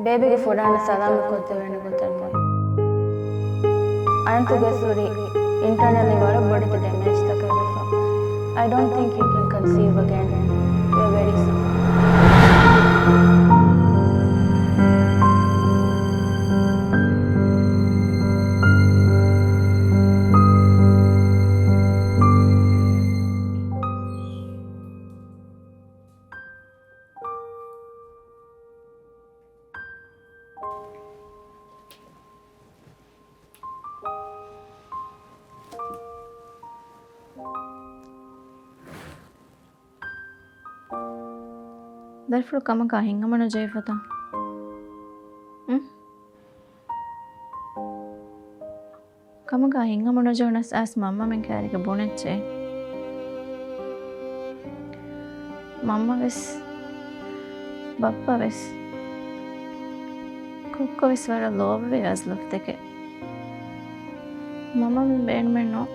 ಬೇಬಿಗೆ ಫುಡಾನ ಸಲಾಮ ಕೊತ್ತೇವೆ ಗೊತ್ತಲ್ವ ಅನಂತುಗೆ ಸುರಿ internally were body to damage the kaifa. I don't think you can conceive again. You're very sick. Therefore, kama kahinga mano jai fata. Kama kahinga mano jonas as mama men carry ka bonetche. Mama ves, bappa ves. Kukko ves vara love ve as lafteke. Mama men ben men no.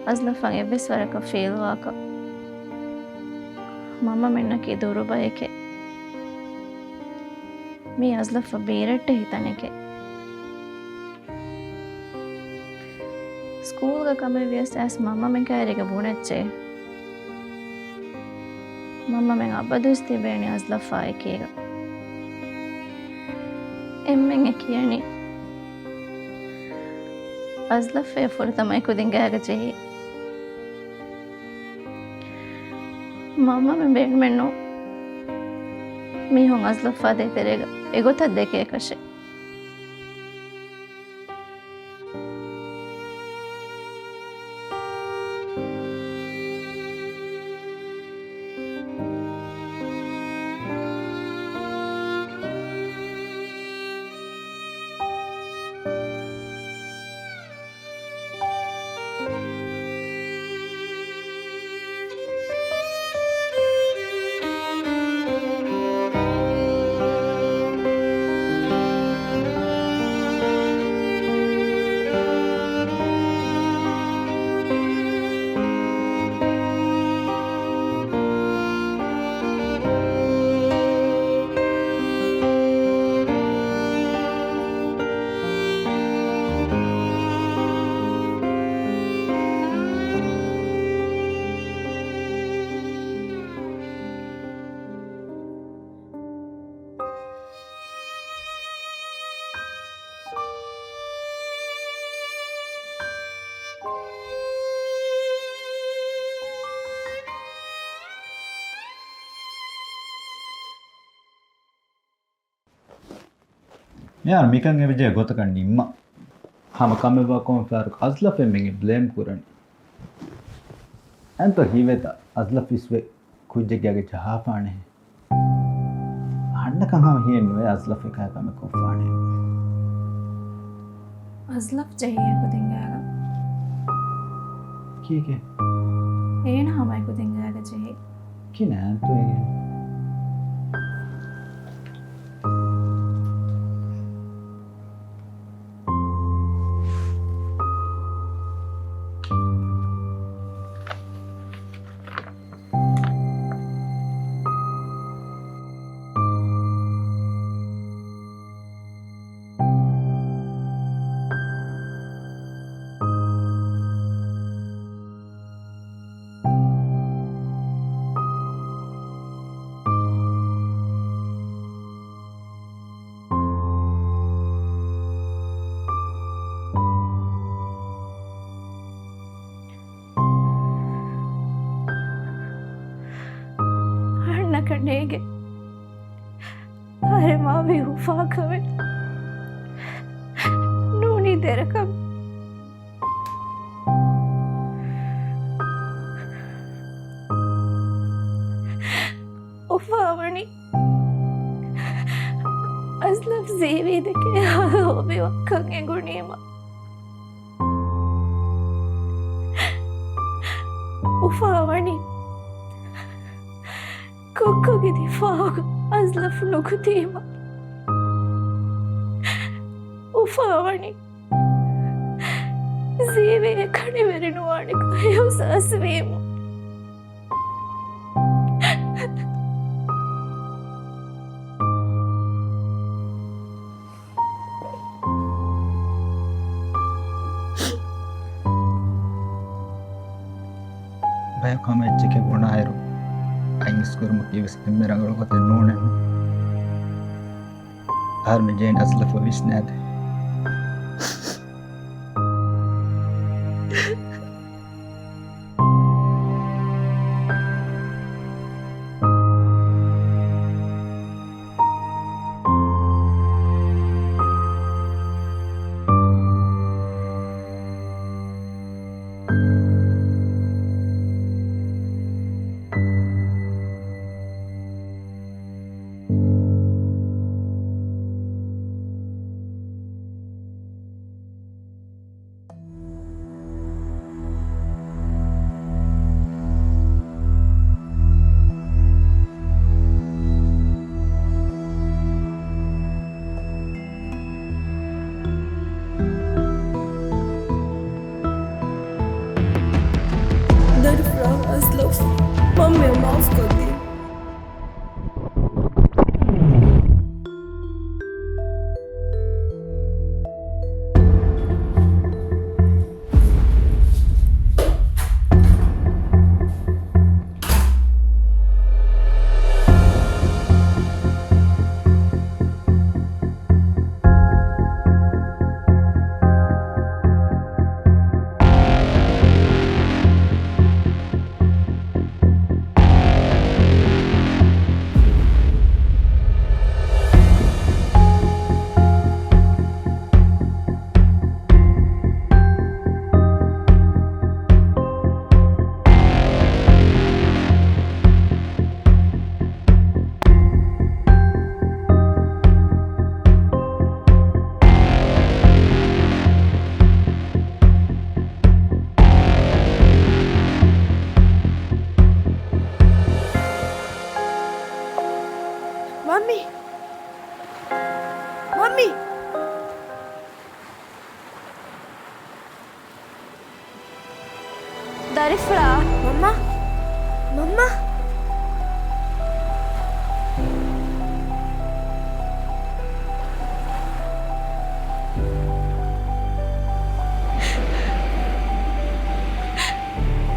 As lafang eves vara ka fail waka. Mama menna ke duru bayake. Me azlafa beerette hitaneke. School ga kame vias as mama men kairega bunetche. Mama men abadusti beeni azlafa ekega. Emmen ekiyani. Azlafa furtamai kudingaga chehi. Mama men ben menno mi hon azlafa de terega egota deke kashe यार मिकंगे विजय गोतकंडी इम्मा हम कमे बाकों Farooq अज़लफ़े मेंगे blame कुरन एंतो हीवेता अज़लफ़ इसवे कुछ जगह के जहाँ पाने हन्ना कहाँ ही नुए अज़लफ़े क्या कमे को पाने azlaf चाहिए को देंगेगा ठीक है ये ना हमारे को देंगेगा चाहिए कि ना तो ये करनेगे अरे माँ भी उफा कवे नूनी दे रकम उफा वनी अज़लफ ज़ेवी देखे हो भी वक्कंगे गुनीमा उफा वनी Koko gidi fog azlaf nukutima ufawani zeeve kane verinuwani kayo sasvemu ayo kama echike bonairo aingiskur mukibis emerangol kote nonen har me jane asla fa visnade दरफरा असलफ मम्मी माफ कर दी मम्मी मम्मी दरफरा mama mama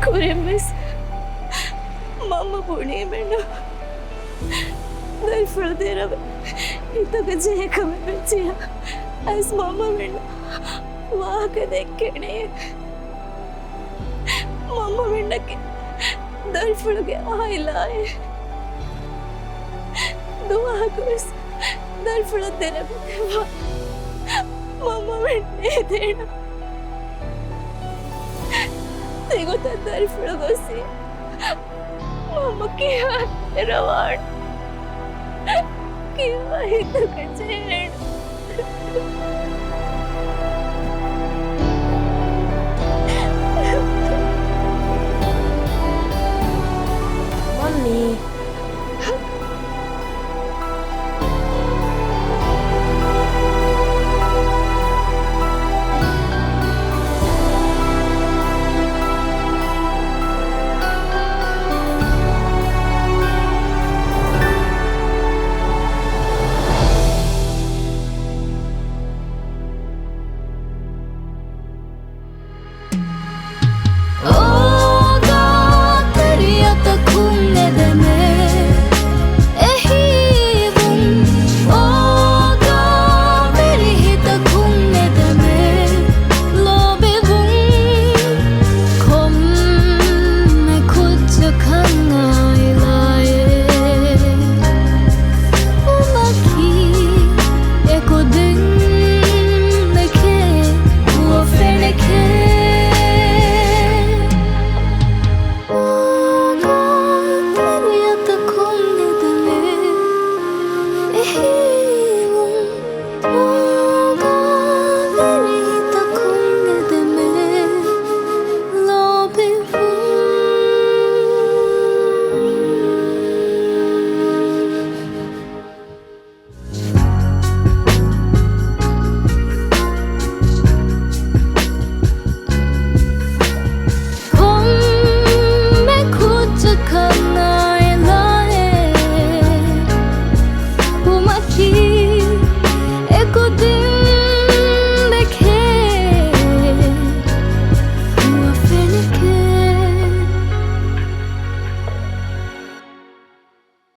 Kurimiz. Mama buni menu. Dal dera ito kaje kame bechiya. As mama menu. Waah ka dekhne. Mama menu ke dal ke ahilaye. Dua kurs dal dera bechiya. Mama menu dena. Tengo tanta alfredosi. Mama, ¿qué hace, Ravan? ¿Qué hace tu cachorro?